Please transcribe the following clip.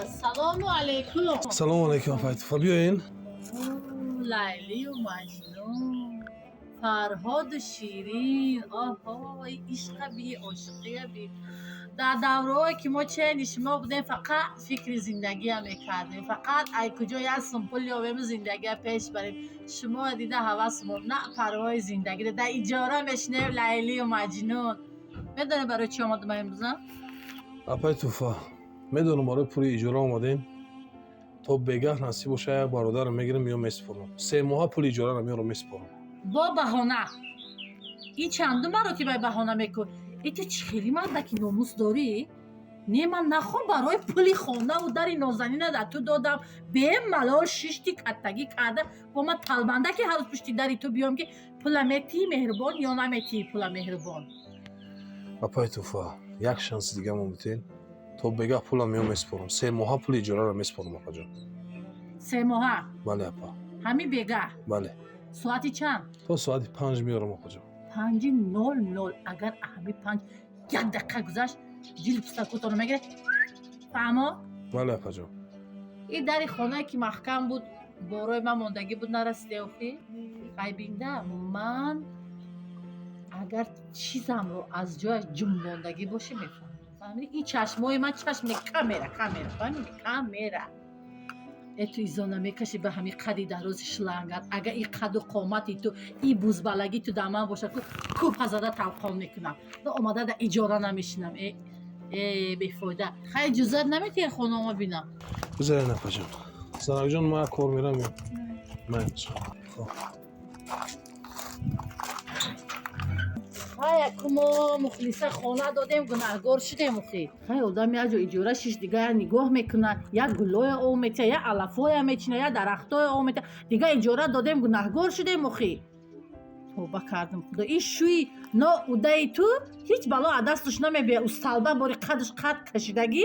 السلام علیکم. سلام علیکم فایتوفا بیاین. لیلی و مجنون، فرهاد و شیرین. آها ای عشق بی عشقی بی. در دوره‌ای که ما چه شما بودیم فقط فکر زندگی هم میکردیم، فقط ای کجا یک سمپل یا زندگی پیش بریم. شما دیده حواسمون نه پرهای زندگی ده. در اجاره میشنیم لیلی و مجنون. میدونی برای چی آمدم امروز؟ فایتوفا میدونم برای پولی اجاره آمدین تا بگه نصیب باشه یک برادر میگیرم یا میسپرم 3 ماه پول اجاره رو میارم میسپرم با بهانه. این چندم مراتب بهانه میکن. ای تو چخیلی مردکی ناموس داری؟ نه من نخوام برای پولی خانه و در نازنینه در تو دادم به ملال شیشتی کتگی کرده با من تلبنده که هر روز پشتی داری تو بیام که پول میتی مهربان یا نمیتی پول مهربان. فایتوفا یک شانس دیگه ممتین تا بگه پولم میام میسپرم 3 ماه پول اجاره رو میسپرم اپا جان. 3 ماه بله اپا. همین بگه. بله ساعتی چند؟ تا ساعت 5 میارم اپا جان. 5:00. اگر همین 5 یک دقیقه گذشت جیل پستکوتو رو میگیره. فهمو؟ بله اپا جان. این در خانه که محکم بود بارای من ماندگی بود نرسیده اوخی خیلی بینده من اگر چیزم رو از جای جنباندگی باشه میفهمم. فهمیدی این چشمای من چشم کامera فهمیدی کامera. تو ایزانه میکشی به همین قدی در روز شلنگت. اگر این قد و قامتی تو این بوزبلگی تو در من باشه کوب هزاده توقع میکنم و اومده در اجاره نمیشینم. بیفایده خیلی جزت نمیتی خانه ما بینم. بذارین اپا جان. زنک جان ما کار میرم یا من خب خیلی کما مخلصه خانه دادیم گناهگار شدیم اخی. خیلی آدم یک جا اجاره شش دیگه نگاه میکنه یک گلای او میته یک علفای میچینه یک درختای او میته دیگه اجاره دادیم گناهگار شدیم اخی. توبه کردم خدا این شوی نا اودای تو هیچ بلا دستش نمیبیه. استالبه باری قدش قد کشیدگی